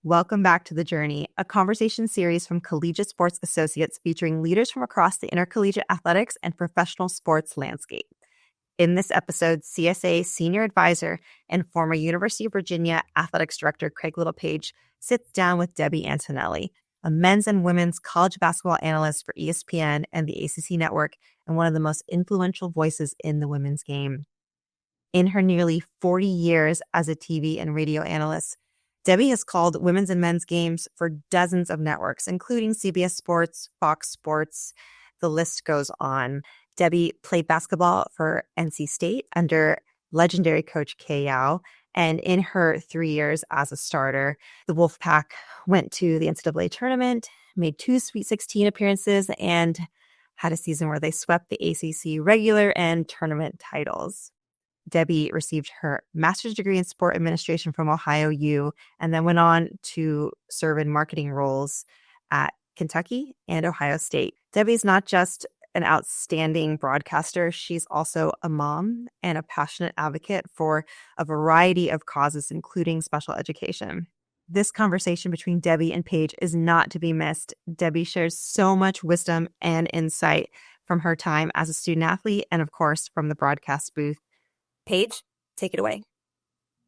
Welcome back to The Journey, a conversation series from Collegiate Sports Associates featuring leaders from across the intercollegiate athletics and professional sports landscape. In this episode, CSA Senior Advisor and former University of Virginia Athletics Director Craig Littlepage sits down with Debbie Antonelli, a men's and women's college basketball analyst for ESPN and the ACC Network, and one of the most influential voices in the women's game. In her nearly 40 years as a TV and radio analyst, Debbie has called women's and men's games for dozens of networks, including CBS Sports, Fox Sports. The list goes on. Debbie played basketball for NC State under legendary Coach Kay Yow. And in her 3 years as a starter, the Wolfpack went to the NCAA tournament, made 2 Sweet 16 appearances, and had a season where they swept the ACC regular and tournament titles. Debbie received her master's degree in sport administration from Ohio U and then went on to serve in marketing roles at Kentucky and Ohio State. Debbie's not just an outstanding broadcaster, she's also a mom and a passionate advocate for a variety of causes, including special education. This conversation between Debbie and Paige is not to be missed. Debbie shares so much wisdom and insight from her time as a student athlete and, of course, from the broadcast booth. Paige, take it away.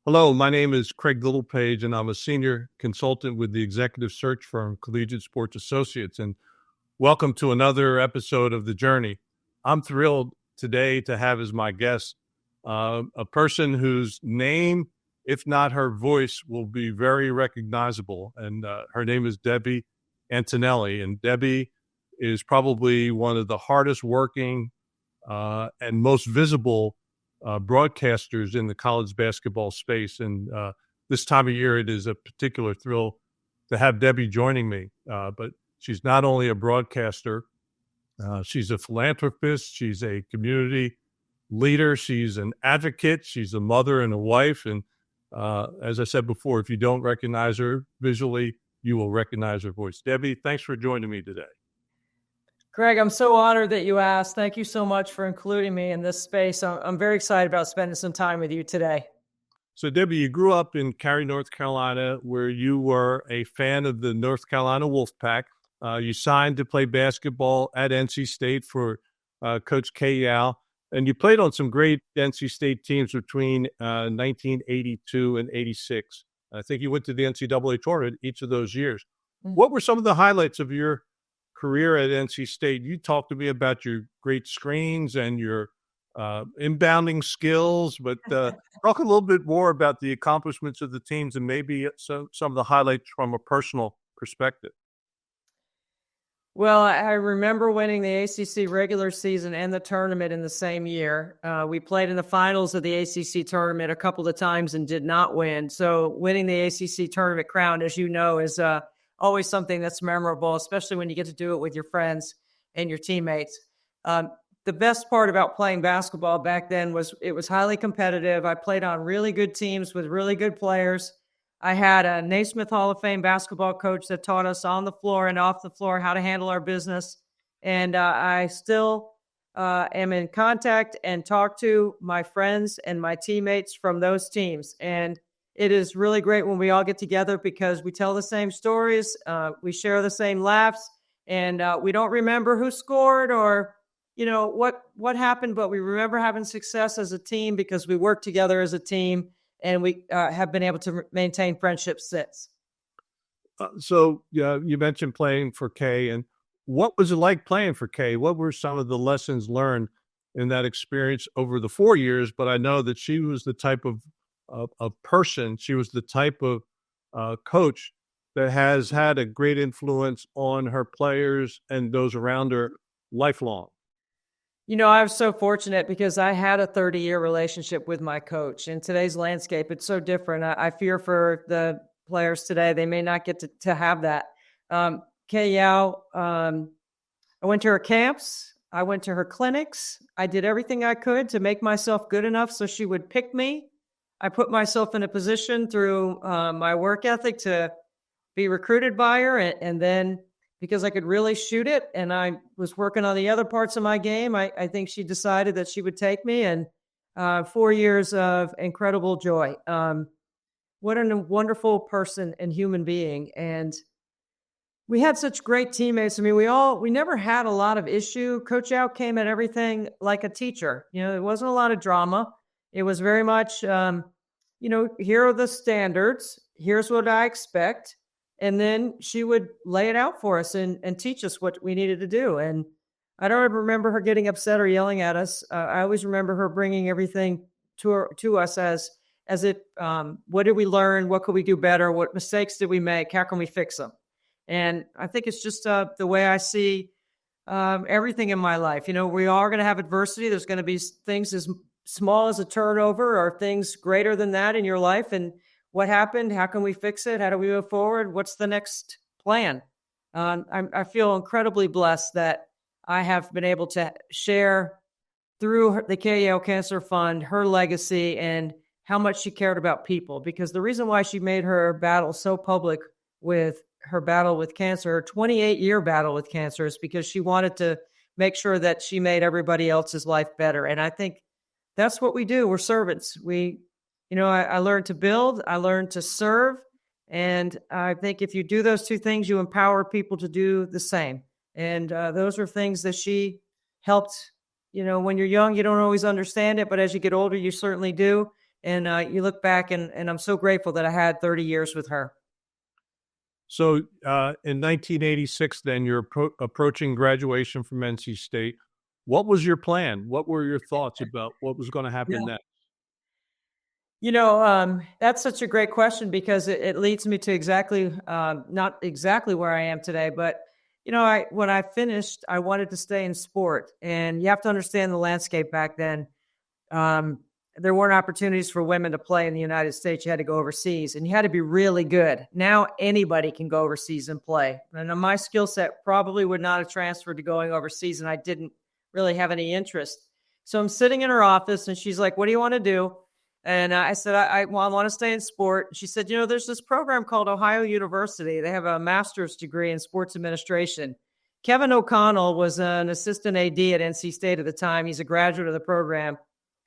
Hello, my name is Craig Littlepage, and I'm a senior consultant with the executive search firm Collegiate Sports Associates. And welcome to another episode of The Journey. I'm thrilled today to have as my guest a person whose name, if not her voice, will be very recognizable. And her name is Debbie Antonelli. And Debbie is probably one of the hardest working and most visible broadcasters in the college basketball space. And this time of year, it is a particular thrill to have Debbie joining me. But she's not only a broadcaster, she's a philanthropist, she's a community leader, she's an advocate, she's a mother and a wife. And as I said before, if you don't recognize her visually, you will recognize her voice. Debbie, thanks for joining me today. Greg, I'm so honored that you asked. Thank you so much for including me in this space. I'm very excited about spending some time with you today. So, Debbie, you grew up in Cary, North Carolina, where you were a fan of the North Carolina Wolfpack. You signed to play basketball at NC State for Coach Kay Yow, and you played on some great NC State teams between 1982 and 86. I think you went to the NCAA tournament each of those years. Mm-hmm. What were some of the highlights of your career at NC State? You talked to me about your great screens and your inbounding skills, but talk a little bit more about the accomplishments of the teams and maybe some of the highlights from a personal perspective. Well, I remember winning the ACC regular season and the tournament in the same year. We played in the finals of the ACC tournament a couple of times and did not win. So winning the ACC tournament crown, as you know, is always something that's memorable, especially when you get to do it with your friends and your teammates. The best part about playing basketball back then was it was highly competitive. I played on really good teams with really good players. I had a Naismith Hall of Fame basketball coach that taught us on the floor and off the floor how to handle our business. And I still am in contact and talk to my friends and my teammates from those teams. And it is really great when we all get together because we tell the same stories, we share the same laughs, and we don't remember who scored or, what happened, but we remember having success as a team because we work together as a team, and we have been able to maintain friendships since. So you mentioned playing for Kay, and what was it like playing for Kay? What were some of the lessons learned in that experience over the 4 years? But I know that she was the type of person, she was the type of coach that has had a great influence on her players and those around her lifelong. I was so fortunate because I had a 30-year relationship with my coach. In today's landscape, it's so different. I fear for the players today. They may not get to have that. Kay Yow, I went to her camps. I went to her clinics. I did everything I could to make myself good enough so she would pick me. I put myself in a position through my work ethic to be recruited by her. And then because I could really shoot it and I was working on the other parts of my game, I think she decided that she would take me. And 4 years of incredible joy. what a wonderful person and human being. And we had such great teammates. I mean, we never had a lot of issue. Coach Yow came at everything like a teacher. There wasn't a lot of drama. It was very much, here are the standards. Here's what I expect. And then she would lay it out for us and teach us what we needed to do. And I don't ever remember her getting upset or yelling at us. I always remember her bringing everything to us as it, what did we learn? What could we do better? What mistakes did we make? How can we fix them? And I think it's just the way I see everything in my life. We are going to have adversity. There's going to be things as small as a turnover or things greater than that in your life. And what happened? How can we fix it? How do we move forward? What's the next plan? I feel incredibly blessed that I have been able to share through the Kay Yow Cancer Fund her legacy and how much she cared about people. Because the reason why she made her battle so public with her battle with cancer, her 28-year battle with cancer, is because she wanted to make sure that she made everybody else's life better. And I think that's what we do. We're servants. I learned to build, I learned to serve. And I think if you do those two things, you empower people to do the same. And those are things that she helped. When you're young, you don't always understand it, but as you get older, you certainly do. And you look back, and I'm so grateful that I had 30 years with her. So in 1986, then you're approaching graduation from NC State. What was your plan? What were your thoughts about what was going to happen next? That's such a great question because it leads me to exactly, not exactly where I am today, but when I finished, I wanted to stay in sport. And you have to understand the landscape back then. There weren't opportunities for women to play in the United States. You had to go overseas, and you had to be really good. Now anybody can go overseas and play. And my skill set probably would not have transferred to going overseas, and I didn't really have any interest. So I'm sitting in her office, and she's like, "What do you want to do?" And I said, I want to stay in sport. She said, there's this program called Ohio University. They have a master's degree in sports administration. Kevin O'Connell was an assistant AD at NC State at the time. He's a graduate of the program.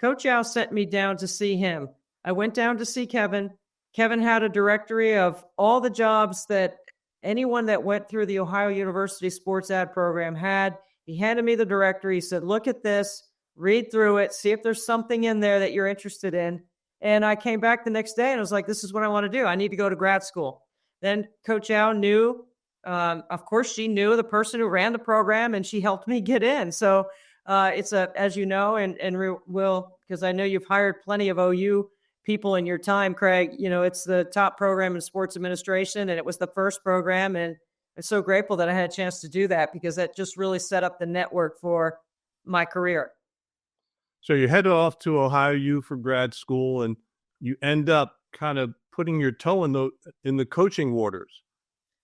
Coach Yow sent me down to see him. I went down to see Kevin. Kevin had a directory of all the jobs that anyone that went through the Ohio University sports ad program had. He handed me the directory. He said, look at this. Read through it, see if there's something in there that you're interested in. And I came back the next day and I was like, this is what I want to do. I need to go to grad school. Then Coach Yow knew, of course, she knew the person who ran the program and she helped me get in. So it's as you know, and will, because I know you've hired plenty of OU people in your time, Craig, it's the top program in sports administration and it was the first program. And I'm so grateful that I had a chance to do that because that just really set up the network for my career. So you head off to Ohio U for grad school, and you end up kind of putting your toe in the coaching waters.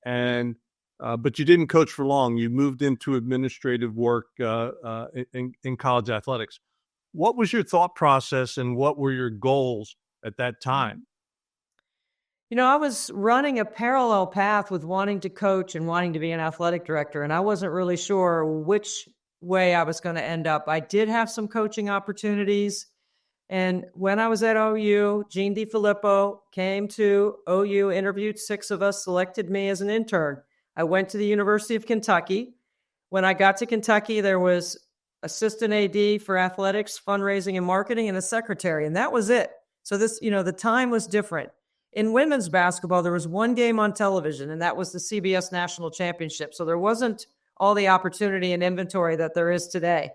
And but you didn't coach for long. You moved into administrative work in college athletics. What was your thought process, and what were your goals at that time? I was running a parallel path with wanting to coach and wanting to be an athletic director, and I wasn't really sure which way I was going to end up. I did have some coaching opportunities. And when I was at OU, Gene DiFilippo came to OU, interviewed 6 of us, selected me as an intern. I went to the University of Kentucky. When I got to Kentucky, there was assistant AD for athletics, fundraising and marketing, and a secretary. And that was it. So this, the time was different. In women's basketball, there was one game on television, and that was the CBS National Championship. So there wasn't all the opportunity and inventory that there is today.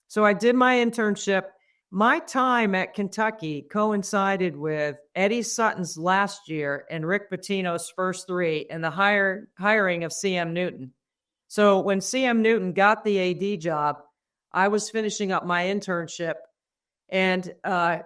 So I did my internship. My time at Kentucky coincided with Eddie Sutton's last year and Rick Pitino's first 3 and the hiring of CM Newton. So when CM Newton got the AD job, I was finishing up my internship and I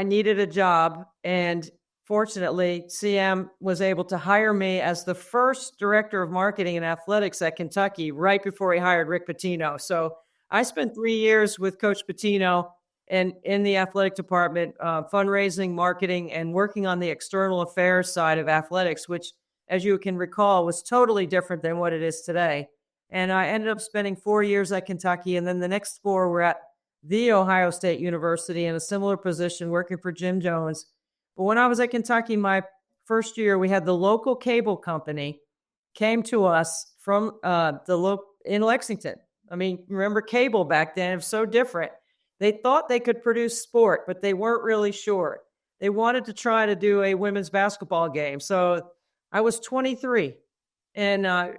needed a job. And fortunately, CM was able to hire me as the first director of marketing and athletics at Kentucky right before he hired Rick Pitino. So I spent 3 years with Coach Pitino and in the athletic department, fundraising, marketing, and working on the external affairs side of athletics, which, as you can recall, was totally different than what it is today. And I ended up spending 4 years at Kentucky, and then the next 4 were at The Ohio State University in a similar position, working for Jim Jones. But when I was at Kentucky, my first year, we had the local cable company came to us from in Lexington. I mean, remember cable back then? It was so different. They thought they could produce sport, but they weren't really sure. They wanted to try to do a women's basketball game. So I was 23, and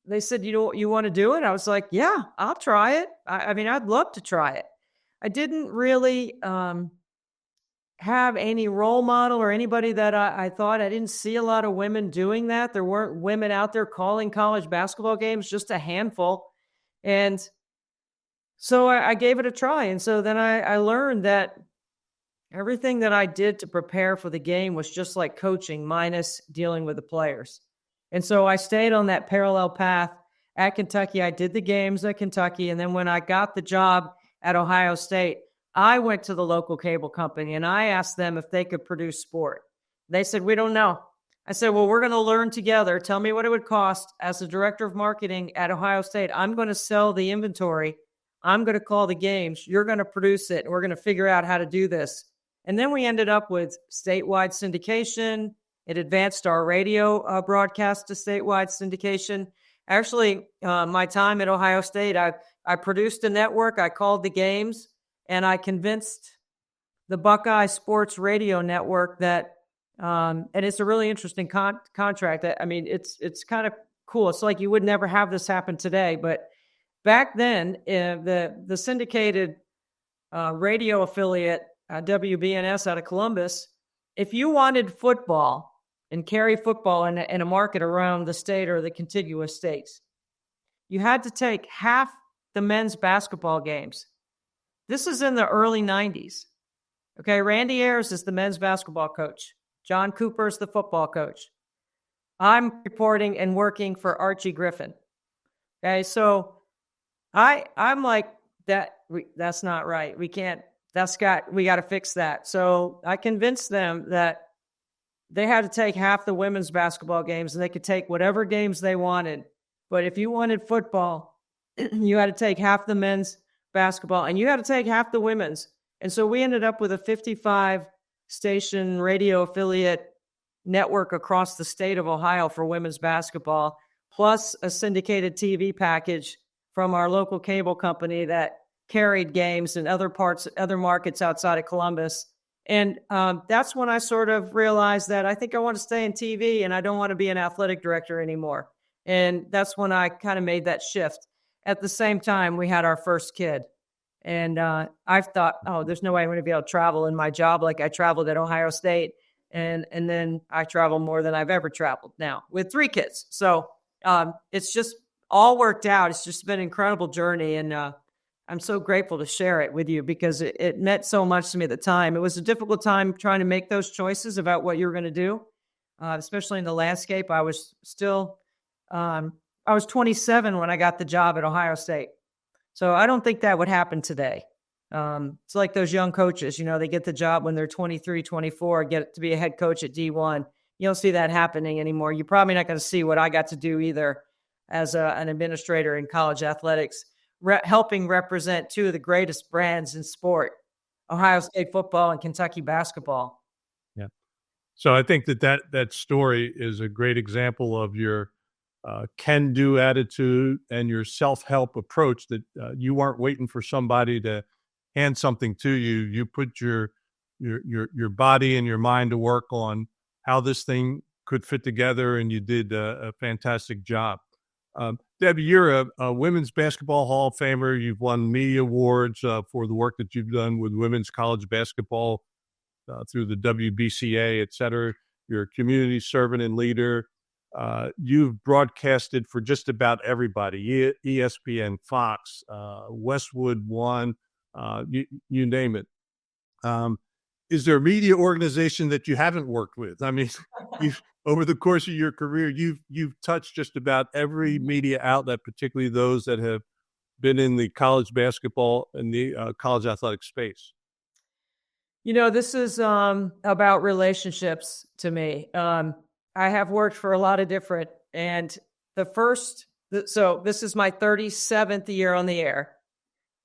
they said, you want to do it? I was like, yeah, I'll try it. I mean, I'd love to try it. I didn't really have any role model or anybody that I thought. I didn't see a lot of women doing that. There weren't women out there calling college basketball games, just a handful. And so I gave it a try. And so then I learned that everything that I did to prepare for the game was just like coaching minus dealing with the players. And so I stayed on that parallel path at Kentucky. I did the games at Kentucky. And then when I got the job at Ohio State, I went to the local cable company and I asked them if they could produce sport. They said, we don't know. I said, well, we're going to learn together. Tell me what it would cost. As the director of marketing at Ohio State, I'm going to sell the inventory. I'm going to call the games. You're going to produce it. And we're going to figure out how to do this. And then we ended up with statewide syndication. It advanced our radio broadcast to statewide syndication. Actually, my time at Ohio State, I produced a network. I called the games, and I convinced the Buckeye Sports Radio Network that, and it's a really interesting contract. I mean, it's kind of cool. It's like you would never have this happen today, but back then, the syndicated radio affiliate, WBNS out of Columbus, if you wanted football and Cary football in a market around the state or the contiguous states, you had to take half the men's basketball games. This is in the early 90s. Okay, Randy Ayers is the men's basketball coach. John Cooper is the football coach. I'm reporting and working for Archie Griffin. Okay, so I'm like, that's not right. We got to fix that. So I convinced them that they had to take half the women's basketball games and they could take whatever games they wanted. But if you wanted football, you had to take half the men's basketball and you had to take half the women's. And so we ended up with a 55 station radio affiliate network across the state of Ohio for women's basketball, plus a syndicated TV package from our local cable company that carried games in other markets outside of Columbus. And that's when I sort of realized that I think I want to stay in TV and I don't want to be an athletic director anymore. And that's when I kind of made that shift. At the same time, we had our first kid. And I thought, oh, there's no way I'm going to be able to travel in my job like I traveled at Ohio State. And then I travel more than I've ever traveled now with 3 kids. So it's just all worked out. It's just been an incredible journey. And I'm so grateful to share it with you because it meant so much to me at the time. It was a difficult time trying to make those choices about what you were going to do, especially in the landscape. I was still, I was 27 when I got the job at Ohio State. So I don't think that would happen today. It's like those young coaches, they get the job when they're 23, 24, get to be a head coach at D1. You don't see that happening anymore. You're probably not going to see what I got to do either as an administrator in college athletics, helping represent 2 of the greatest brands in sport, Ohio State football and Kentucky basketball. Yeah. So I think that story is a great example of your can-do attitude and your self-help approach, that you weren't waiting for somebody to hand something to you. You put your body and your mind to work on how this thing could fit together, and you did a fantastic job. Debbie, you're a women's basketball Hall of Famer. You've won media awards for the work that you've done with women's college basketball through the WBCA, et cetera. You're a community servant and leader. You've broadcasted for just about everybody, ESPN, Fox, Westwood One, you name it. Is there a media organization that you haven't worked with? I mean, over the course of your career, you've touched just about every media outlet, particularly those that have been in the college basketball and the college athletic space. This is about relationships to me. I have worked for a lot of different, and so this is my 37th year on the air.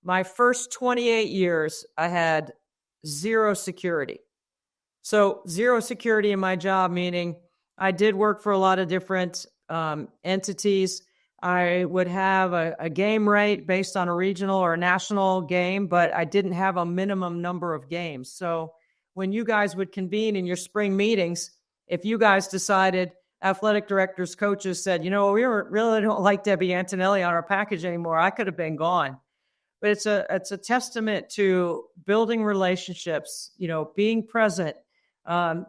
My first 28 years, I had zero security. So zero security in my job, meaning I did work for a lot of different entities. I would have a game rate based on a regional or a national game, but I didn't have a minimum number of games. So when you guys would convene in your spring meetings, if you guys decided, athletic directors, coaches said, we really don't like Debbie Antonelli on our package anymore, I could have been gone. But it's a testament to building relationships, being present, networking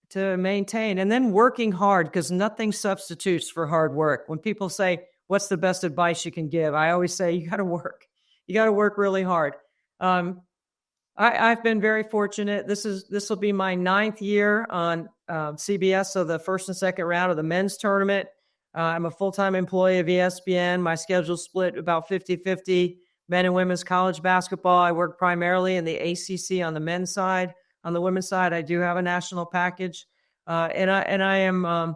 to maintain, and then working hard, because nothing substitutes for hard work. When people say, what's the best advice you can give? I always say, you got to work. You got to work really hard. I've been very fortunate. This will be my 9th year on CBS, so the first and second round of the men's tournament. I'm a full-time employee of ESPN. My schedule's split about 50-50, men and women's college basketball. I work primarily in the ACC on the men's side. On the women's side, I do have a national package, and I'm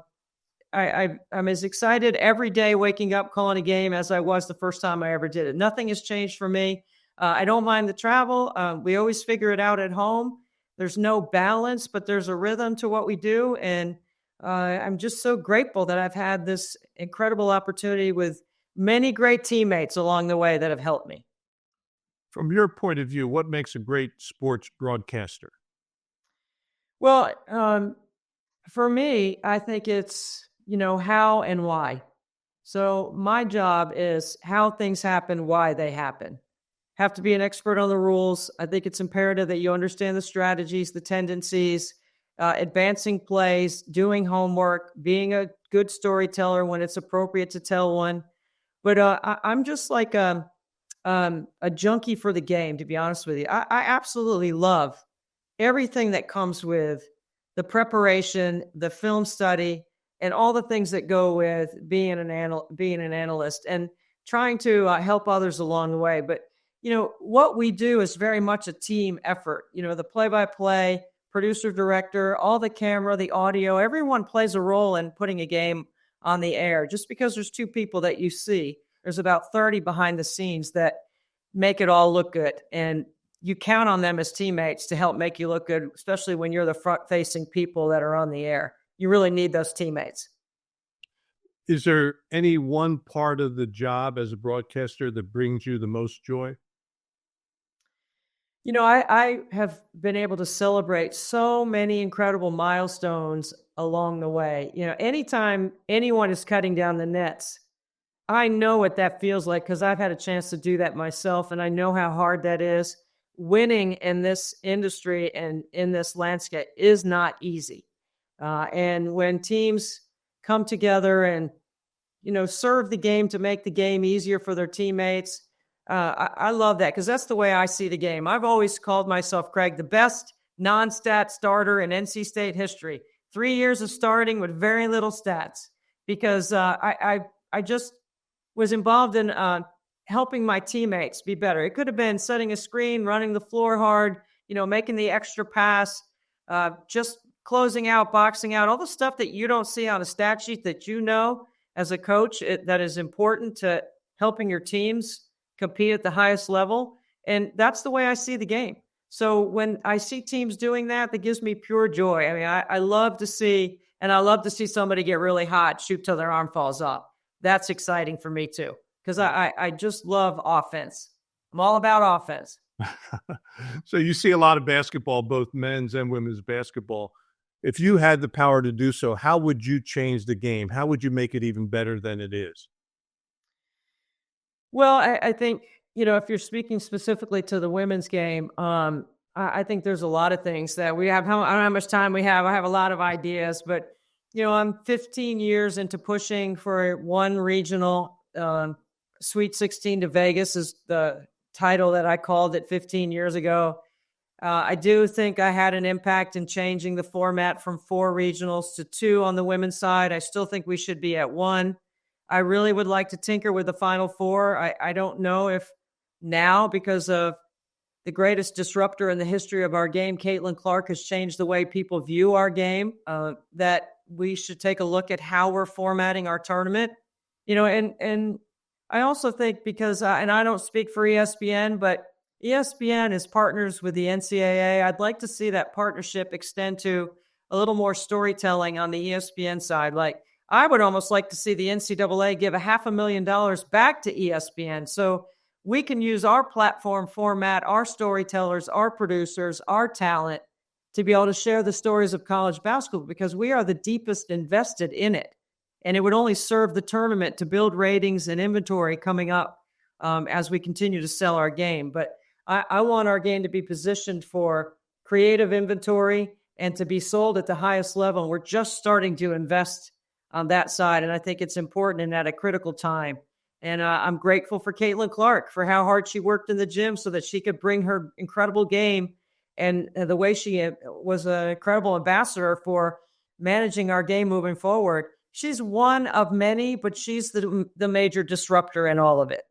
as excited every day waking up calling a game as I was the first time I ever did it. Nothing has changed for me. I don't mind the travel. We always figure it out at home. There's no balance, but there's a rhythm to what we do, and I'm just so grateful that I've had this incredible opportunity with many great teammates along the way that have helped me. From your point of view, what makes a great sports broadcaster? Well, for me, I think it's, how and why. So my job is how things happen, why they happen. Have to be an expert on the rules. I think it's imperative that you understand the strategies, the tendencies, advancing plays, doing homework, being a good storyteller when it's appropriate to tell one. But I'm just like a junkie for the game, to be honest with you. I absolutely love everything that comes with the preparation, the film study, and all the things that go with being an analyst and trying to help others along the way. But, what we do is very much a team effort. The play-by-play, producer, director, all the camera, the audio, everyone plays a role in putting a game on the air. Just because there's 2 people that you see, there's about 30 behind the scenes that make it all look good. And you count on them as teammates to help make you look good, especially when you're the front-facing people that are on the air. You really need those teammates. Is there any one part of the job as a broadcaster that brings you the most joy? I have been able to celebrate so many incredible milestones along the way. Anytime anyone is cutting down the nets, I know what that feels like because I've had a chance to do that myself, and I know how hard that is. Winning in this industry and in this landscape is not easy. And when teams come together and, serve the game to make the game easier for their teammates, I love that because that's the way I see the game. I've always called myself, Craig, the best non-stat starter in NC State history. 3 years of starting with very little stats because I just was involved in helping my teammates be better. It could have been setting a screen, running the floor hard, making the extra pass, just closing out, boxing out, all the stuff that you don't see on a stat sheet that as a coach that is important to helping your teams compete at the highest level. And that's the way I see the game. So when I see teams doing that, that gives me pure joy. I mean, I love to see, and I love to see somebody get really hot, shoot till their arm falls off. That's exciting for me too, because I just love offense. I'm all about offense. So you see a lot of basketball, both men's and women's basketball. If you had the power to do so, how would you change the game? How would you make it even better than it is? Well, I think, if you're speaking specifically to the women's game, I think there's a lot of things that we have. I don't know how much time we have. I have a lot of ideas, but, I'm 15 years into pushing for one regional. Sweet 16 to Vegas is the title that I called it 15 years ago. I do think I had an impact in changing the format from 4 regionals to 2 on the women's side. I still think we should be at 1. I really would like to tinker with the Final 4. I don't know if now, because of the greatest disruptor in the history of our game, Caitlin Clark, has changed the way people view our game, that we should take a look at how we're formatting our tournament. And I also think because, and I don't speak for ESPN, but ESPN is partners with the NCAA. I'd like to see that partnership extend to a little more storytelling on the ESPN side. Like, I would almost like to see the NCAA give $500,000 back to ESPN so we can use our platform format, our storytellers, our producers, our talent to be able to share the stories of college basketball, because we are the deepest invested in it. And it would only serve the tournament to build ratings and inventory coming up as we continue to sell our game. But I want our game to be positioned for creative inventory and to be sold at the highest level. And we're just starting to invest on that side. And I think it's important and at a critical time. And I'm grateful for Caitlin Clark for how hard she worked in the gym so that she could bring her incredible game and the way she was an incredible ambassador for managing our game moving forward. She's one of many, but she's the major disruptor in all of it.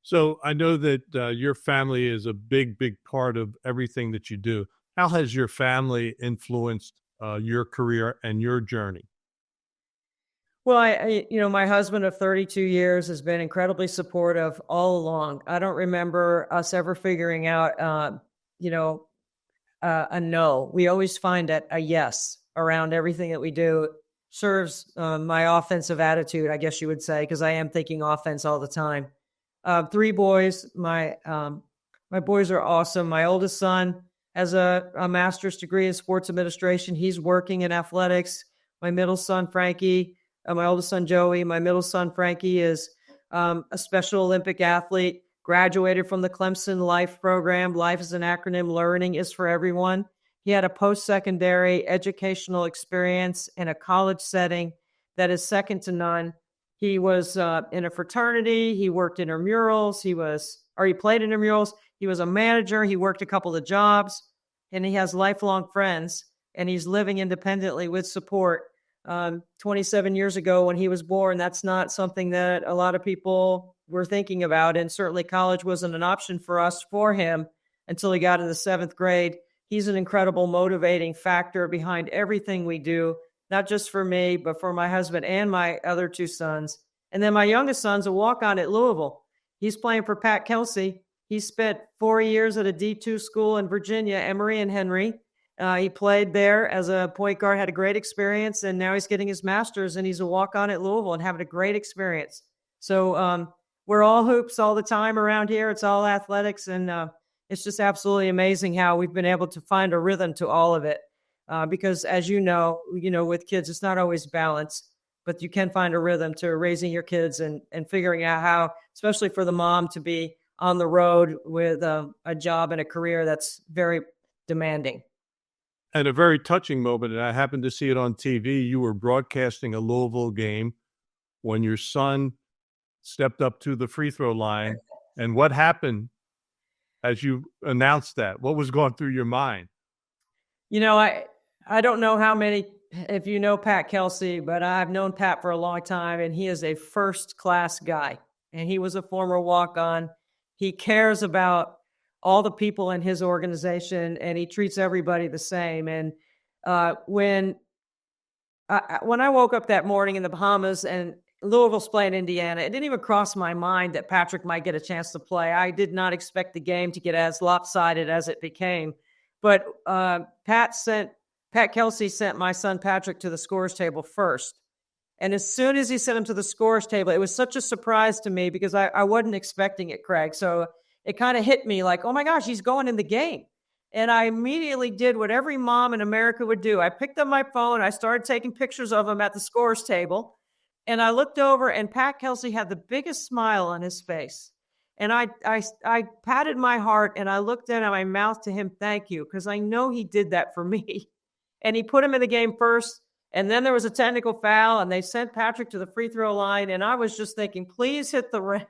So I know that your family is a big, big part of everything that you do. How has your family influenced your career and your journey? Well, I my husband of 32 years has been incredibly supportive all along. I don't remember us ever figuring out, a no. We always find a yes around everything that we do. Serves my offensive attitude, I guess you would say, because I am thinking offense all the time. 3 boys. My boys are awesome. My oldest son has a master's degree in sports administration. He's working in athletics. My middle son, Frankie, my oldest son, Joey, my middle son, Frankie, is a Special Olympic athlete, graduated from the Clemson Life program. Life is an acronym. Learning is for everyone. He had a post-secondary educational experience in a college setting that is second to none. He was in a fraternity. He worked intramurals. He played intramurals. He was a manager. He worked a couple of jobs, and he has lifelong friends, and he's living independently with support. 27 years ago when he was born, that's not something that a lot of people were thinking about. And certainly college wasn't an option for him until he got in the 7th grade. He's an incredible motivating factor behind everything we do, not just for me, but for my husband and my other 2 sons. And then my youngest son's a walk-on at Louisville. He's playing for Pat Kelsey. He spent 4 years at a D2 school in Virginia, Emory and Henry. He played there as a point guard, had a great experience, and now he's getting his master's, and he's a walk-on at Louisville and having a great experience. So we're all hoops all the time around here. It's all athletics, and it's just absolutely amazing how we've been able to find a rhythm to all of it. Because as you know, with kids, it's not always balanced, but you can find a rhythm to raising your kids and figuring out how, especially for the mom, to be on the road with a job and a career that's very demanding. And a very touching moment, and I happened to see it on TV. You were broadcasting a Louisville game when your son stepped up to the free throw line. And what happened as you announced that? What was going through your mind? I don't know how many, if you know Pat Kelsey, but I've known Pat for a long time, and he is a first-class guy. And he was a former walk-on. He cares about all the people in his organization, and he treats everybody the same. And when I woke up that morning in the Bahamas and Louisville's playing Indiana, it didn't even cross my mind that Patrick might get a chance to play. I did not expect the game to get as lopsided as it became. But Pat Kelsey sent my son Patrick to the scorer's table first. And as soon as he sent him to the scorer's table, it was such a surprise to me because I wasn't expecting it, Craig. So it kind of hit me like, oh my gosh, he's going in the game. And I immediately did what every mom in America would do. I picked up my phone. I started taking pictures of him at the scorer's table. And I looked over, and Pat Kelsey had the biggest smile on his face. And I patted my heart, and I looked down at my mouth to him, thank you, because I know he did that for me. And he put him in the game first. And then there was a technical foul, and they sent Patrick to the free throw line. And I was just thinking, please hit the rim.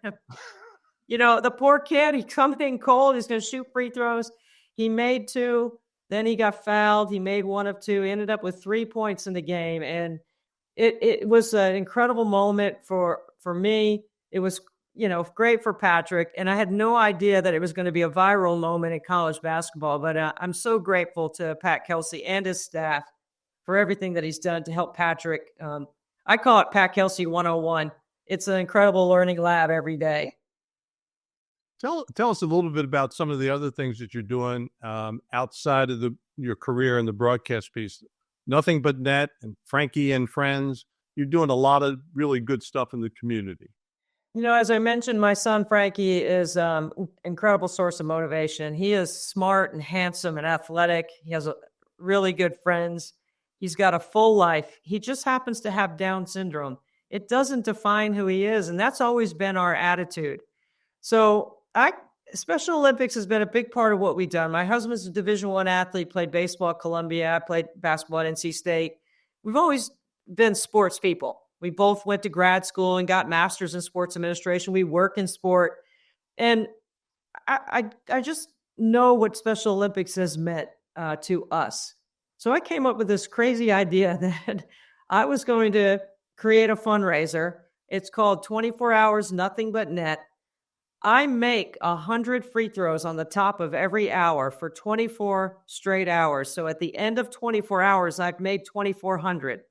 The poor kid, he comes in cold. He's going to shoot free throws. He made 2. Then he got fouled. He made 1 of 2. He ended up with 3 points in the game. And it was an incredible moment for me. It was, great for Patrick. And I had no idea that it was going to be a viral moment in college basketball. But I'm so grateful to Pat Kelsey and his staff for everything that he's done to help Patrick. I call it Pat Kelsey 101. It's an incredible learning lab every day. Tell us a little bit about some of the other things that you're doing outside of your career in the broadcast piece. Nothing But Net and Frankie and Friends. You're doing a lot of really good stuff in the community. As I mentioned, my son Frankie is an incredible source of motivation. He is smart and handsome and athletic. He has really good friends. He's got a full life. He just happens to have Down syndrome. It doesn't define who he is, and that's always been our attitude. So Special Olympics has been a big part of what we've done. My husband's a Division I athlete, played baseball at Columbia. I played basketball at NC State. We've always been sports people. We both went to grad school and got masters in sports administration. We work in sport. And I just know what Special Olympics has meant to us. So I came up with this crazy idea that I was going to create a fundraiser. It's called 24 Hours Nothing But Net. I make 100 free throws on the top of every hour for 24 straight hours. So at the end of 24 hours, I've made 2,400.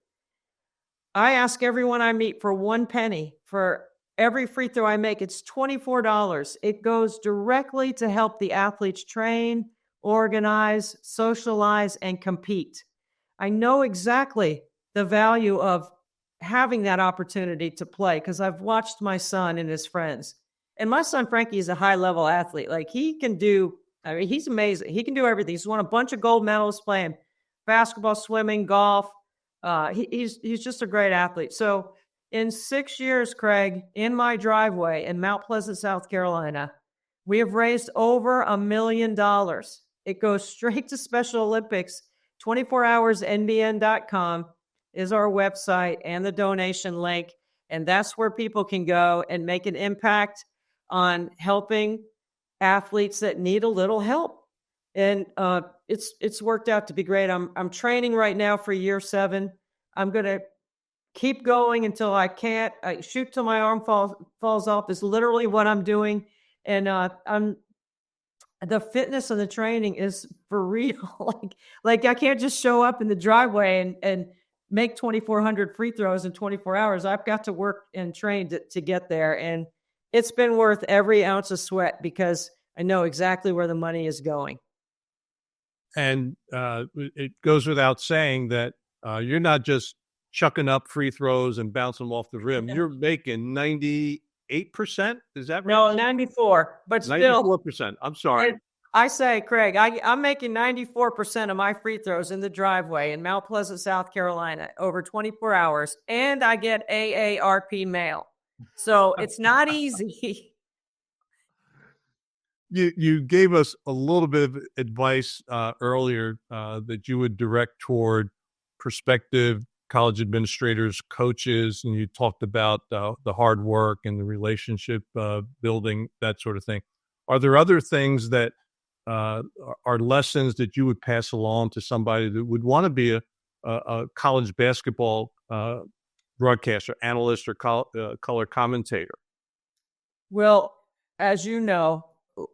I ask everyone I meet for 1 penny for every free throw I make. It's $24. It goes directly to help the athletes train, organize, socialize, and compete. I know exactly the value of having that opportunity to play because I've watched my son and his friends. And my son, Frankie, is a high-level athlete. Like, he's amazing. He can do everything. He's won a bunch of gold medals playing basketball, swimming, golf. He's just a great athlete. So in 6 years, Craig, in my driveway in Mount Pleasant, South Carolina, we have raised over $1 million. It goes straight to Special Olympics. 24hoursnbn.com is our website and the donation link. And that's where people can go and make an impact on helping athletes that need a little help. And it's worked out to be great. I'm training right now for year 7. I'm going to keep going until I can't. I shoot till my arm falls off is literally what I'm doing. And the fitness and the training is for real. like I can't just show up in the driveway and make 2,400 free throws in 24 hours. I've got to work and train to get there. And it's been worth every ounce of sweat because I know exactly where the money is going. And it goes without saying that you're not just chucking up free throws and bouncing them off the rim. You're making 98%. Is that right? No, 94, but still 94%. I'm sorry. I say, Craig, I'm making 94% of my free throws in the driveway in Mount Pleasant, South Carolina, over 24 hours, and I get AARP mail. So it's not easy. You gave us a little bit of advice earlier that you would direct toward prospective college administrators, coaches, and you talked about the hard work and the relationship building, that sort of thing. Are there other things that are lessons that you would pass along to somebody that would want to be a college basketball broadcaster, analyst, or color commentator? Well, as you know,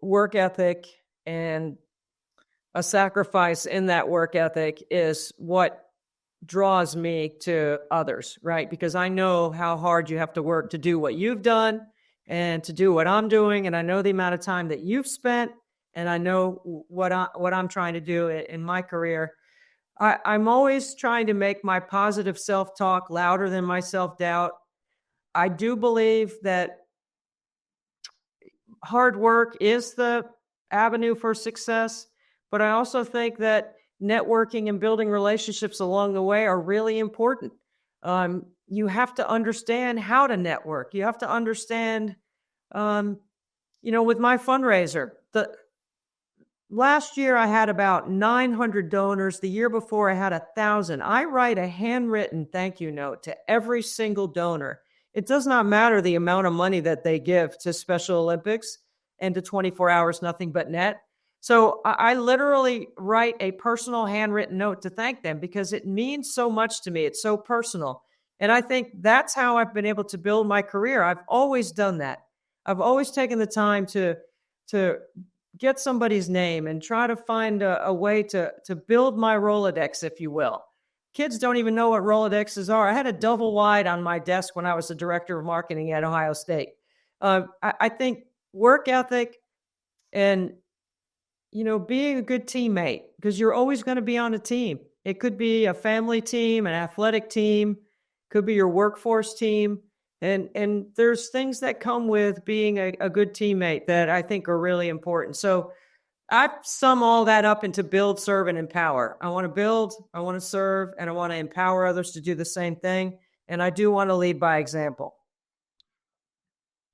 work ethic and a sacrifice in that work ethic is what draws me to others, right? Because I know how hard you have to work to do what you've done and to do what I'm doing. And I know the amount of time that you've spent, and I know what I'm trying to do in my career. I'm always trying to make my positive self-talk louder than my self-doubt. I do believe that hard work is the avenue for success, but I also think that networking and building relationships along the way are really important. You have to understand how to network. You have to understand, with my fundraiser, last year I had about 900 donors. The year before I had 1,000. I write a handwritten thank you note to every single donor. It does not matter the amount of money that they give to Special Olympics and to 24 Hours Nothing But Net. So I literally write a personal handwritten note to thank them because it means so much to me. It's so personal. And I think that's how I've been able to build my career. I've always done that. I've always taken the time to get somebody's name and try to find a way to build my Rolodex, if you will. Kids don't even know what Rolodexes are. I had a double wide on my desk when I was the director of marketing at Ohio State. I think work ethic, And, being a good teammate, because you're always going to be on a team. It could be a family team, an athletic team, could be your workforce team. And there's things that come with being a good teammate that I think are really important. So I sum all that up into build, serve, and empower. I want to build, I want to serve, and I want to empower others to do the same thing. And I do want to lead by example.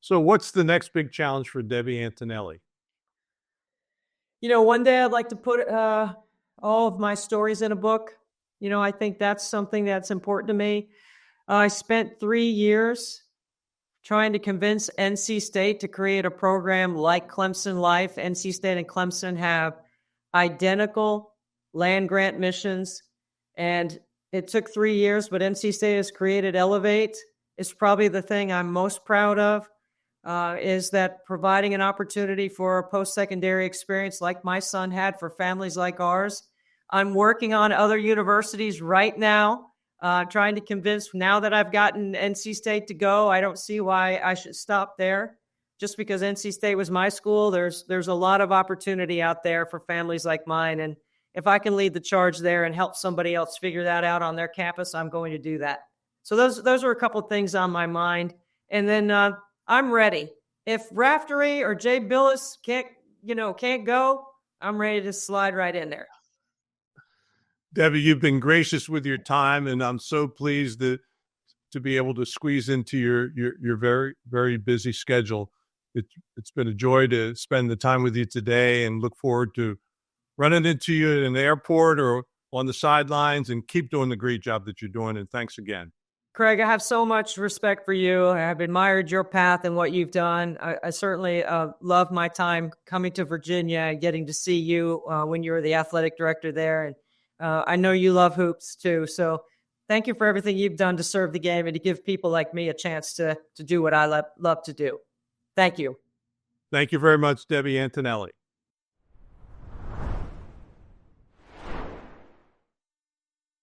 So what's the next big challenge for Debbie Antonelli? One day I'd like to put all of my stories in a book. I think that's something that's important to me. I spent 3 years trying to convince NC State to create a program like Clemson Life. NC State and Clemson have identical land grant missions, and it took 3 years, but NC State has created Elevate. It's probably the thing I'm most proud of, is that providing an opportunity for a post-secondary experience like my son had for families like ours. I'm working on other universities right now, trying to convince, now that I've gotten NC State to go, I don't see why I should stop there. Just because NC State was my school, there's a lot of opportunity out there for families like mine. And if I can lead the charge there and help somebody else figure that out on their campus, I'm going to do that. So those are a couple of things on my mind. And then I'm ready. If Raftery or Jay Billis can't go, I'm ready to slide right in there. Debbie, you've been gracious with your time, and I'm so pleased to be able to squeeze into your very, very busy schedule. It's been a joy to spend the time with you today, and look forward to running into you in the airport or on the sidelines, and keep doing the great job that you're doing. And thanks again. Craig, I have so much respect for you. I've admired your path and what you've done. I certainly love my time coming to Virginia and getting to see you when you were the athletic director there. And I know you love hoops too. So thank you for everything you've done to serve the game and to give people like me a chance to do what I love to do. Thank you. Thank you very much, Debbie Antonelli.